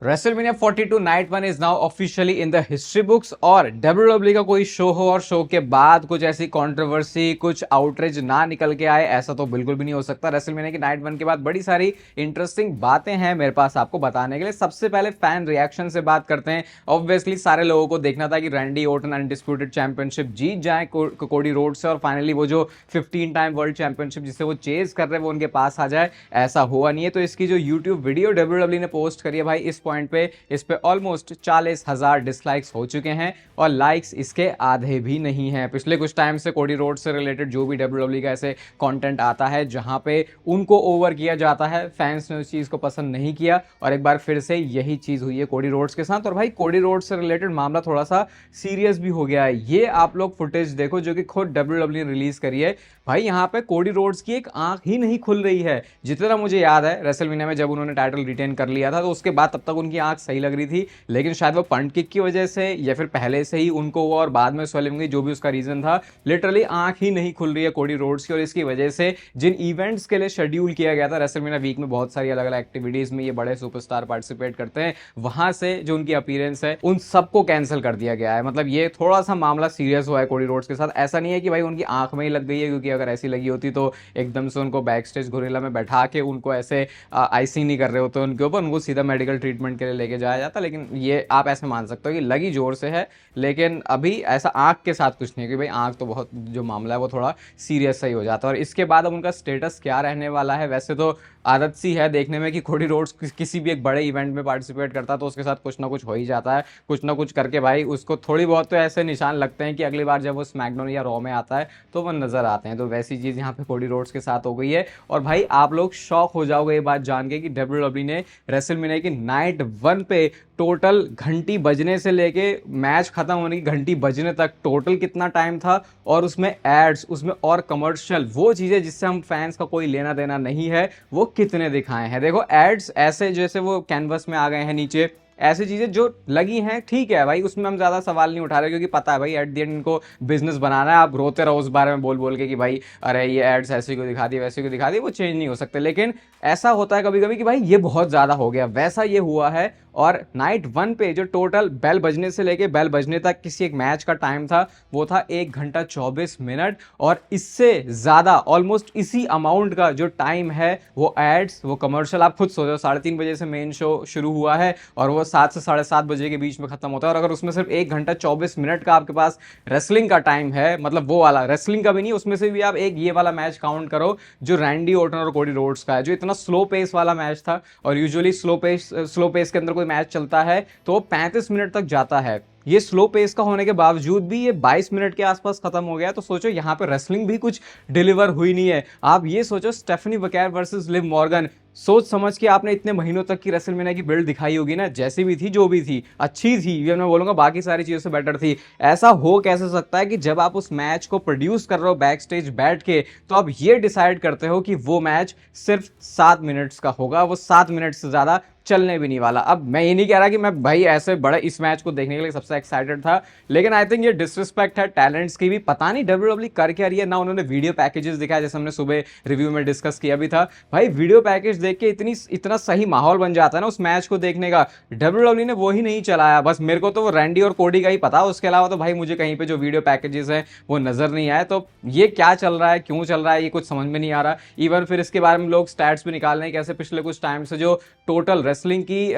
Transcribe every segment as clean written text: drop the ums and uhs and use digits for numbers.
WrestleMania 42 night one is now officially in the history books. और WW का कोई show हो और शो के बाद कुछ ऐसी कंट्रोवर्सी, कुछ आउटरीच ना निकल के आए, ऐसा तो बिल्कुल भी नहीं हो सकता। रेसलमेनिया की नाइट वन के बाद बड़ी सारी इंटरेस्टिंग बातें हैं मेरे पास आपको बताने के लिए। सबसे पहले फैन रिएक्शन से बात करते हैं। ऑब्वियसली सारे लोगों को देखना था कि रैंडी ओर्टन अनडिस्प्यूटेड चैंपियनशिप जीत जाए कोडी रोड से, और फाइनली वो जो 15 टाइम वर्ल्ड चैंपियनशिप जिसे वो चेज कर रहे हैं वो उनके पास आ जाए। ऐसा हुआ नहीं है। तो इसकी जो यूट्यूब वीडियो डब्ल्यूडब्ल्यू ने पोस्ट करी है भाई, इस पॉइंट पे इस पे ऑलमोस्ट 40,000 डिसलाइक्स हो चुके हैं और लाइक्स इसके आधे भी नहीं हैं। पिछले कुछ टाइम से कोडी रोड से रिलेटेड जो भी डब्ल्यूडब्ल्यू का ऐसे कंटेंट आता है जहां पे उनको ओवर किया जाता है, फैंस ने उस चीज को पसंद नहीं किया और एक बार फिर से यही चीज हुई है कोडी रोड्स के साथ। और भाई कोडी रोड से रिलेटेड मामला थोड़ा सा सीरियस भी हो गया है। ये आप लोग फुटेज देखो जो कि खुद डब्ल्यूडब्ल्यू ने रिलीज करी है। भाई यहाँ पे कोडी रोड्स की एक आंख ही नहीं खुल रही है। जितना मुझे याद है रेसलमेनिया में जब उन्होंने टाइटल रिटेन कर लिया था तो उसके बाद तब तक उनकी आंख सही लग रही थी, लेकिन शायद वो पंट किक की वजह से या फिर पहले से ही उनको हुआ और बाद में स्वेलिंग हुई, जो भी उसका रीजन था, लिटरली आंख ही नहीं खुल रही है कोडी रोड्स की। और इसकी वजह से जिन इवेंट्स के लिए शेड्यूल किया गया था रेसलमेनिया वीक में, बहुत सारी अलग अलग एक्टिविटीज में ये बड़े सुपरस्टार पार्टिसिपेट करते हैं, वहां से जो उनकी अपीयरेंस है उन सबको कैंसिल कर दिया गया है। मतलब ये थोड़ा सा मामला सीरियस हुआ है कोडी रोड्स के साथ। ऐसा नहीं है कि भाई उनकी आंख में ही लग गई है, क्योंकि अगर ऐसी लगी होती तो एकदम से उनको बैक स्टेज गोरिल्ला में बैठा के उनको ऐसे आइसिंग नहीं कर रहे होते उनके ऊपर, उनको सीधा मेडिकल ट्रीटमेंट के लिए लेके जाया जाता। लेकिन ये आप ऐसे मान सकते हो कि लगी जोर से है, लेकिन अभी ऐसा आंख के साथ कुछ नहीं है कि भाई आंख तो बहुत जो मामला है वो थोड़ा सीरियस सही हो जाता है। और इसके बाद अब उनका स्टेटस क्या रहने वाला है, वैसे तो आदत सी है देखने में कि कोडी रोड्स किसी भी एक बड़े इवेंट में पार्टिसिपेट करता है तो उसके साथ कुछ ना कुछ हो ही जाता है। कुछ ना कुछ करके भाई उसको थोड़ी बहुत तो ऐसे निशान लगते हैं कि अगली बार जब वो स्मैकडाउन या रॉ में आता है तो वो नजर आते हैं। तो वैसी चीज यहाँ पे कोडी रोड्स के साथ हो गई है। और भाई आप लोग शॉक हो जाओगे ये बात जान के कि डब्ल्यूडब्ल्यू ने रेसलमेनिया की नाइट वन पे टोटल घंटी बजने से लेके मैच खत्म होने की घंटी बजने तक टोटल कितना टाइम था, और उसमें एड्स, उसमें और कमर्शियल, वो चीजें जिससे हम फैंस का कोई लेना देना नहीं है, वो कितने दिखाए हैं। देखो एड्स ऐसे जैसे वो कैनवस में आ गए हैं नीचे, ऐसी चीजें जो लगी हैं ठीक है भाई, उसमें हम ज्यादा सवाल नहीं उठा रहे क्योंकि पता है भाई एट द एंड इनको बिजनेस बनाना है। आप रोते रहो उस बारे में बोल बोल के कि भाई अरे ये एड्स ऐसे को दिखा दी वैसे को दिखा दी, वो चेंज नहीं हो सकते। लेकिन ऐसा होता है कभी कभी कि भाई ये बहुत ज्यादा हो गया, वैसा ये हुआ है। और नाइट वन पे जो टोटल बेल बजने से लेके बेल बजने तक किसी एक मैच का टाइम था वो था 1 घंटा 24 मिनट, और इससे ज्यादा ऑलमोस्ट इसी अमाउंट का जो टाइम है वो एड्स, वो कमर्शियल। आप खुद सोचो 3:30 बजे से मेन शो शुरू हुआ है और वो 7 से 7:30 बजे के बीच में खत्म होता है, और अगर उसमें सिर्फ 1 घंटा 24 मिनट का आपके पास रेसलिंग का टाइम है, मतलब वो वाला रेसलिंग का भी नहीं, उसमें से भी आप एक ये वाला मैच काउंट करो जो रैंडी ऑर्टन और कोडी रोड्स का है, जो इतना स्लो पेस वाला मैच था। और यूजुअली स्लो पेस के अंदर कोई मैच चलता है तो 35 मिनट तक जाता है। ये स्लो पेस का होने के बावजूद भी ये 22 मिनट के आसपास खत्म हो गया। तो सोचो यहाँ पे रेसलिंग भी कुछ डिलीवर हुई नहीं है। आप ये सोचो स्टेफनी बकैर वर्सेस लिव मॉर्गन, सोच समझ के आपने इतने महीनों तक की रेसलमेनिया की बिल्ड दिखाई होगी ना, जैसी भी थी जो भी थी अच्छी थी, ये मैं बोलूंगा बाकी सारी चीजों से बेटर थी। ऐसा हो कैसे सकता है कि जब आप उस मैच को प्रोड्यूस कर रहे हो बैक स्टेज बैठ के, तो आप ये डिसाइड करते हो कि वो मैच सिर्फ 7 मिनट्स का होगा, वो 7 मिनट से ज्यादा चलने भी नहीं वाला। अब मैं ये नहीं कह रहा कि मैं भाई ऐसे बड़े इस मैच को देखने के लिए सबसे एक्साइटेड था, लेकिन आई थिंक ये डिसरिस्पेक्ट है टैलेंट्स की भी। पता नहीं डब्ल्यूडब्ल्यू कर क्या रही है ना। उन्होंने वीडियो पैकेजेस दिखाया जैसे हमने सुबह रिव्यू में डिस्कस किया भी था। भाई वीडियो पैकेज देख के इतना सही माहौल बन जाता है ना उस मैच को देखने का। डब्ल्यूडब्ल्यू ने वो ही नहीं चलाया। बस मेरे को तो वो रैंडी और कोडी का ही पता, उसके अलावा तो भाई मुझे कहीं पे जो वीडियो पैकेजेस हैं वो नजर नहीं आए। तो ये क्या चल रहा है, क्यों चल रहा है, ये कुछ समझ में नहीं आ रहा। इवन फिर इसके बारे में लोग स्टैट्स भी निकाल रहे हैं कैसे पिछले कुछ टाइम से जो टोटल रेसलिंग की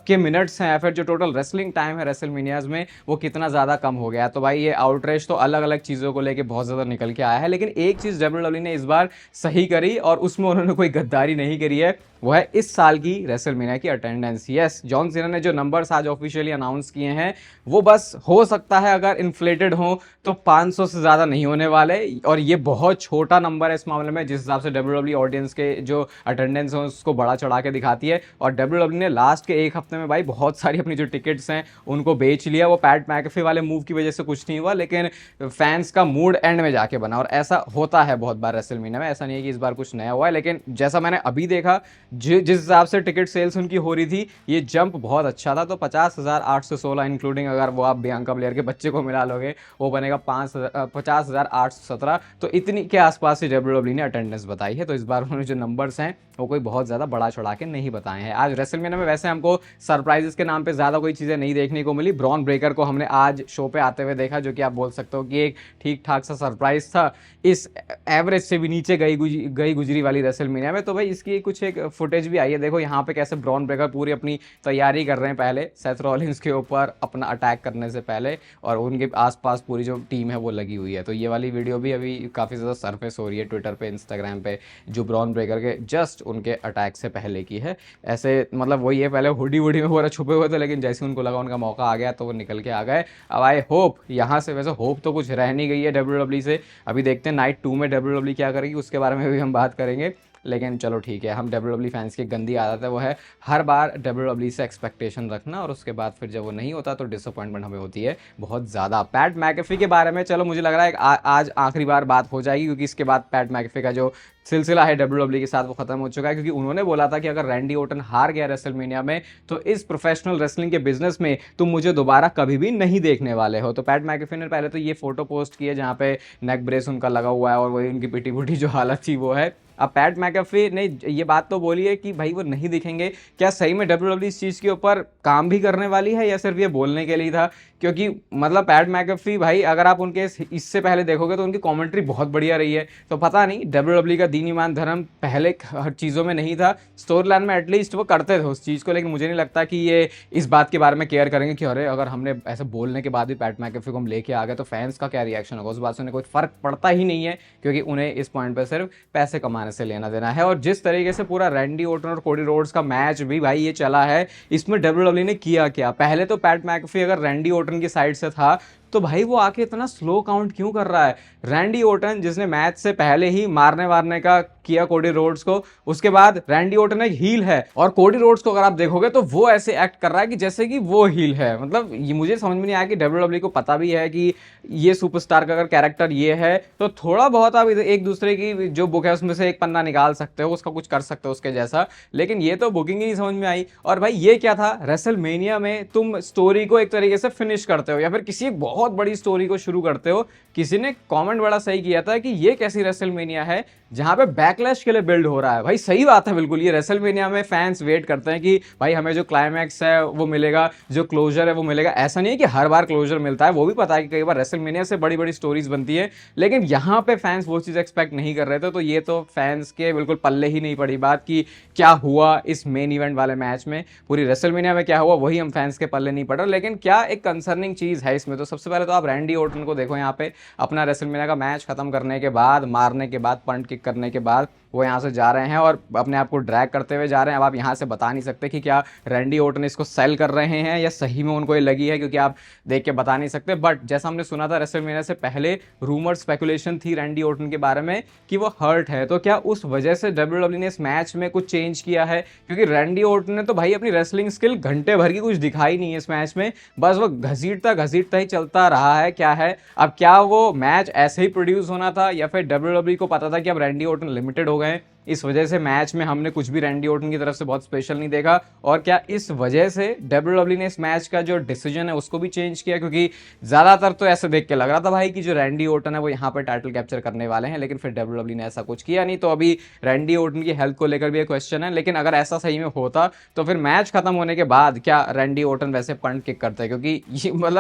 के मिनट्स हैं, फिर जो टोटल रेसलिंग टाइम है रेसलमेनियाज में वो कितना ज्यादा कम हो गया। तो भाई ये आउटरेज तो अलग अलग चीजों को लेके बहुत ज्यादा निकल के आया है। लेकिन एक चीज डब्ल्यूडब्ल्यू ने इस बार सही करी और उसमें उन्होंने कोई गद्दारी नहीं करी है, वो है इस साल की रेसलमेनिया की अटेंडेंस। यस, जॉन सीना ने जो नंबर्स आज ऑफिशियली अनाउंस किए हैं वो बस हो सकता है अगर इन्फ्लेटेड हो तो 500 से ज्यादा नहीं होने वाले, और ये बहुत छोटा नंबर है इस मामले में जिस हिसाब से डब्ल्यूडब्ल्यू ऑडियंस के जो अटेंडेंस है उसको बड़ा चढ़ा के दिखाती है। और डब्ल्यूडब्ल्यू ने लास्ट के एक हफ्ते में भाई बहुत सारी अपनी जो टिकट्स हैं उनको बेच लिया। वो पैट मैकेफे वाले मूव की वजह से कुछ नहीं हुआ, लेकिन फैंस का मूड एंड में जाके बना, और ऐसा होता है बहुत बार रेसलमेनिया में। ऐसा नहीं है कि इस बार कुछ नया हुआ है, लेकिन जैसा मैंने अभी देखा जिस हिसाब से टिकट सेल्स उनकी हो रही थी ये जंप बहुत अच्छा था। तो 50,816 इंक्लूडिंग अगर वो आप बियांका ब्लेयर के बच्चे को मिला लोगे वो बनेगा 50,817। तो इतनी के आसपास ही डब्ल्यूडब्ल्यू ने अटेंडेंस बताई है। तो इस बार उन्होंने जो नंबर्स हैं वो कोई बहुत ज्यादा बड़ा चढ़ा के नहीं बताए हैं। आज रेसलमेनिया में वैसे हमको सरप्राइजेस के नाम पे ज़्यादा कोई चीज़ें नहीं देखने को मिली। ब्रॉन ब्रेकर को हमने आज शो पे आते हुए देखा, जो कि आप बोल सकते हो कि एक ठीक ठाक सा सरप्राइज था इस एवरेज से भी नीचे गई गुजरी वाली रेसलमेनिया में। तो भाई इसकी कुछ एक फुटेज भी आई है, देखो यहाँ पे कैसे ब्रॉन ब्रेकर पूरी अपनी तैयारी कर रहे हैं पहले सेथ रॉलिंस के ऊपर अपना अटैक करने से पहले, और उनके आसपास पूरी जो टीम है वो लगी हुई है। तो ये वाली वीडियो भी अभी काफ़ी ज़्यादा सरफेस हो रही है ट्विटर पे, इंस्टाग्राम पे, जो ब्रॉन ब्रेकर के जस्ट उनके अटैक से पहले की है। ऐसे मतलब वही है, पहले हुडी वुडी में पूरा छुपे हुए थे, लेकिन जैसे उनको लगा उनका मौका आ गया तो वो निकल के आ गए। अब आई होप यहाँ से, वैसे होप तो कुछ रह नहीं गई है डब्ल्यूडब्ल्यू से, अभी देखते हैं नाइट 2 में डब्ल्यूडब्ल्यू क्या करेगी, उसके बारे में भी हम बात करेंगे। लेकिन चलो ठीक है, हम डब्ल्यूडब्ल्यू फैंस की गंदी आदत है वो है हर बार डब्ल्यूडब्ल्यू से एक्सपेक्टेशन रखना, और उसके बाद फिर जब वो नहीं होता तो डिसअपॉइंटमेंट हमें होती है बहुत ज़्यादा। पैट मैकेफी के बारे में चलो मुझे लग रहा है आज आखिरी बार बात हो जाएगी, क्योंकि इसके बाद पैट मैकेफी का जो सिलसिला है डब्ल्यूडब्ल्यू के साथ वो खत्म हो चुका है। क्योंकि उन्होंने बोला था कि अगर रैंडी ओर्टन हार गया रेसलमेनिया में तो इस प्रोफेशनल रेसलिंग के बिजनेस में तुम मुझे दोबारा कभी भी नहीं देखने वाले हो। तो पैट मैकेफी ने पहले तो ये फोटो पोस्ट की है जहाँ पे नेक ब्रेस उनका लगा हुआ है और वही उनकी पिटी पुटी जो हालत थी वो है। अब पैट मैकेफी ने ये बात तो बोली है कि भाई वो नहीं दिखेंगे। क्या सही में डब्ल्यूडब्ल्यू इस चीज़ के ऊपर काम भी करने वाली है या सिर्फ ये बोलने के लिए था? क्योंकि मतलब पैट मैकेफी भाई, अगर आप उनके इससे पहले देखोगे तो उनकी कमेंट्री बहुत बढ़िया रही है। तो पता नहीं डब्ल्यूडब्ल्यू का दीन ईमान धर्म पहले हर चीज़ों में नहीं था, स्टोरी लाइन में एटलीस्ट वो करते थे उस चीज़ को, लेकिन मुझे नहीं लगता कि ये इस बात के बारे में केयर करेंगे कि अरे अगर हमने ऐसे बोलने के बाद भी पैट मैकेफी को हम लेके आ गए तो फैंस का क्या रिएक्शन होगा। उस बात से उन्हें कोई फर्क पड़ता ही नहीं है, क्योंकि उन्हें इस पॉइंट पर सिर्फ पैसे कमाने से लेना देना है। और जिस तरीके से पूरा रैंडी ओर्टन और कोडी रोड्स का मैच भी भाई ये चला है, इसमें डब्ल्यूडब्ल्यू ने किया क्या? पहले तो पैट मैकेफी अगर रैंडी ओर्टन की साइड से था तो भाई वो आके इतना स्लो काउंट क्यों कर रहा है? रैंडी ओर्टन जिसने मैच से पहले ही मारने वारने का किया कोडी रोड्स को, उसके बाद रैंडी ओर्टन एक हील है और कोडी रोड्स को अगर आप देखोगे तो वो ऐसे एक्ट कर रहा है कि जैसे कि वो हील है। मतलब ये मुझे समझ में नहीं आया कि डब्ल्यूडब्ल्यू को पता भी है कि ये सुपरस्टार का अगर कैरेक्टर ये है तो थोड़ा बहुत आप एक दूसरे की जो बुक है उसमें से एक पन्ना निकाल सकते हो, उसका कुछ कर सकते हो उसके जैसा, लेकिन ये तो बुकिंग ही नहीं समझ में आई। और भाई ये क्या था, रेसलमेनिया में तुम स्टोरी को एक तरीके से फिनिश करते हो या फिर किसी एक बहुत बड़ी स्टोरी को शुरू करते हो। किसी ने कमेंट बड़ा सही किया था कि ये कैसी रेसलमेनिया है जहां पे बैकलैश के लिए बिल्ड हो रहा है। भाई सही बात है बिल्कुल, ये रेसलमेनिया में फैंस वेट करते हैं कि भाई हमें जो क्लाइमैक्स है वो मिलेगा, जो क्लोजर है वो मिलेगा। ऐसा नहीं है कि हर बार क्लोजर मिलता है, वो भी पता है कि कई बार रेसलमेनिया से बड़ी बड़ी स्टोरीज बनती है, लेकिन यहाँ पे फैंस वो चीज़ एक्सपेक्ट नहीं कर रहे थे। तो ये तो फैंस के बिल्कुल पल्ले ही नहीं पड़ी बात कि क्या हुआ इस मेन इवेंट वाले मैच में, पूरी रेसलमेनिया में क्या हुआ वही हम फैंस के पल्ले नहीं पड़ रहा। लेकिन क्या एक कंसर्निंग चीज़ है इसमें, तो सबसे पहले तो आप रैंडी ओर्टन को देखो यहाँ पे अपना रेसलमेनिया का मैच खत्म करने के बाद, मारने के बाद, पंट किक करने के बाद वो यहाँ से जा रहे हैं और अपने आप को ड्रैग करते हुए जा रहे हैं। अब आप यहाँ से बता नहीं सकते कि क्या रैंडी ओर्टन इसको सेल कर रहे हैं या सही में उनको ये लगी है, क्योंकि आप देख के बता नहीं सकते। बट जैसा हमने सुना था रेसलमेनिया से पहले रूमर स्पेकुलेशन थी रैंडी ओर्टन के बारे में कि वो हर्ट है, तो क्या उस वजह से डब्ल्यूडब्ल्यू ने इस मैच में कुछ चेंज किया है? क्योंकि रैंडी ओर्टन ने तो भाई अपनी रेसलिंग स्किल घंटे भर की कुछ दिखाई नहीं है इस मैच में, बस वो घसीटता ही चलता रहा है। क्या है अब, क्या वो मैच ऐसे ही प्रोड्यूस होना था या फिर डब्ल्यूडब्ल्यू को पता था कि अब रैंडी ओर्टन लिमिटेड हो गए, इस वजह से मैच में हमने कुछ भी रैंडी ओर्टन की तरफ से बहुत स्पेशल नहीं देखा? और क्या इस वजह से डब्ल्यूडब्ल्यू ने इस मैच का जो डिसीजन है उसको भी चेंज किया? क्योंकि ज़्यादातर तो ऐसे देख के लग रहा था भाई कि जो रैंडी ओर्टन है वो यहाँ पर टाइटल कैप्चर करने वाले हैं, लेकिन फिर डब्ल्यूडब्ल्यू ने ऐसा कुछ किया नहीं। तो अभी रैंडी ओर्टन की हेल्थ को लेकर भी एक क्वेश्चन है, लेकिन अगर ऐसा सही में होता तो फिर मैच खत्म होने के बाद क्या रैंडी ओर्टन वैसे पंट किक करते? क्योंकि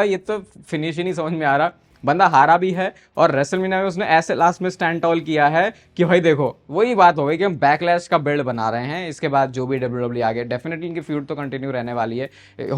ये तो फिनिश ही नहीं समझ में आ रहा। बंदा हारा भी है और रेसलमेनिया में उसने ऐसे लास्ट में स्टैंड टॉल किया है कि भाई देखो वही बात हो गई कि हम बैकलैश का बिल्ड बना रहे हैं। इसके बाद जो भी डब्ल्यूडब्ल्यू आगे डेफिनेटली इनकी फ्यूड तो कंटिन्यू रहने वाली है।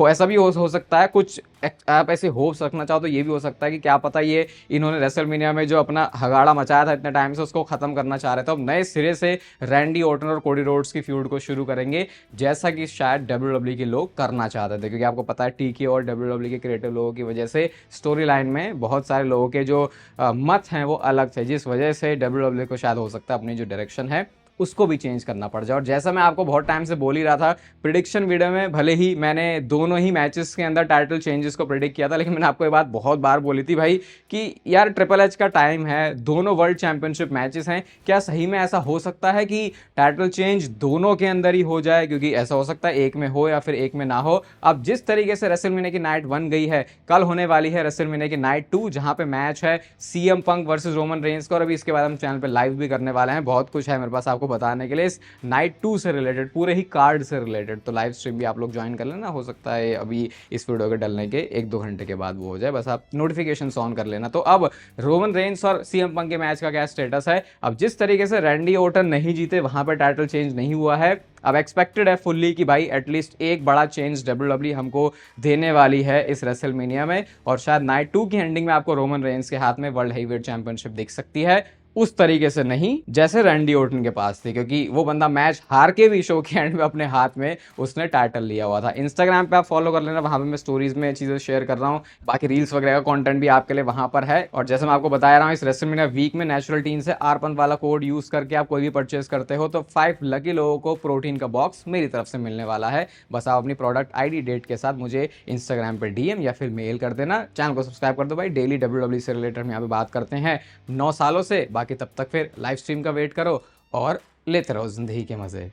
ऐसा भी हो सकता है, कुछ आप ऐसे होप्स रखना चाहो तो ये भी हो सकता है कि क्या पता ये इन्होंने रेसलमेनिया में जो अपना हगाड़ा मचाया था इतने टाइम से उसको खत्म करना चाह रहे थे, अब नए सिरे से रैंडी ओर्टन और कोडी रोड्स की फ्यूड को शुरू करेंगे, जैसा कि शायद डब्ल्यूडब्ल्यू के लोग करना चाहते थे। क्योंकि आपको पता है टीके और डब्ल्यूडब्ल्यू के क्रिएटिव लोगों की वजह से स्टोरी लाइन में बहुत सारे लोगों के जो मत हैं वो अलग थे, जिस वजह से डब्ल्यूडब्ल्यू को शायद हो सकता है अपनी जो डायरेक्शन है उसको भी चेंज करना पड़ जाए। और जैसा मैं आपको बहुत टाइम से बोल ही रहा था प्रिडिक्शन वीडियो में, भले ही मैंने दोनों ही मैचेस के अंदर टाइटल चेंजेस को प्रिडिक्ट किया था, लेकिन मैंने आपको ये बात बहुत बार बोली थी भाई कि यार ट्रिपल एच का टाइम है, दोनों वर्ल्ड चैंपियनशिप मैचेस हैं, क्या सही में ऐसा हो सकता है कि टाइटल चेंज दोनों के अंदर ही हो जाए? क्योंकि ऐसा हो सकता है एक में हो या फिर एक में ना हो। अब जिस तरीके से रेसलमेनिया की नाइट 1 गई है, कल होने वाली है रेसलमेनिया की नाइट 2 जहां पे मैच है CM Punk versus Roman Reigns का, और अभी इसके बाद हम चैनल पे लाइव भी करने वाले हैं। बहुत कुछ है मेरे पास आपको आपको बताने के लिए इस नाइट 2 से रिलेटेड, पूरे ही कार्ड से रिलेटेड। तो लाइव स्ट्रीम भी आप लोग ज्वाइन कर लेना, हो सकता है अभी इस वीडियो के डलने के 1-2 घंटे के बाद वो हो जाए, बस आप नोटिफिकेशन ऑन कर लेना। तो अब रोमन रेंस और सीएम पंक के मैच का क्या स्टेटस है? अब जिस तरीके से रैंडी ऑर्टन नहीं जीते, वहां पर टाइटल चेंज नहीं हुआ है। अब एक्सपेक्टेड है फुल्ली कि भाई एटलीस्ट एक बड़ा चेंज डब्ल्यूडब्ल्यूई हमको देने वाली है इस रेसलमेनिया में, और शायद नाइट 2 की एंडिंग में आपको रोमन रेंस के हाथ में वर्ल्ड हेवीवेट चैंपियनशिप दिख सकती है। उस तरीके से नहीं जैसे रैंडी ऑर्टन के पास थी, क्योंकि वो बंदा मैच हार के भी शो के एंड में अपने हाथ में उसने टाइटल लिया हुआ था। इंस्टाग्राम पे आप फॉलो कर लेना, वहां पे मैं स्टोरीज में चीजें शेयर कर रहा हूँ, बाकी रील्स वगैरह का कंटेंट भी आपके लिए वहां पर है। और जैसे मैं आपको बता रहा हूँ, इस रेसलमेनिया वीक में नेचुरल टीन से आरपन वाला कोड यूज करके आप कोई भी परचेज करते हो तो 5 लकी लोगों को प्रोटीन का बॉक्स मेरी तरफ से मिलने वाला है। बस आप अपनी प्रोडक्ट आईडी डेट के साथ मुझे इंस्टाग्राम पे डीएम या फिर मेल कर देना। चैनल को सब्सक्राइब कर दो भाई, डेली डब्ल्यूडब्ल्यूई से रिलेटेड हम यहाँ पे बात करते हैं 9 सालों से। बाकी तब तक फिर लाइव स्ट्रीम का वेट करो और लेते रहो जिंदगी के मजे।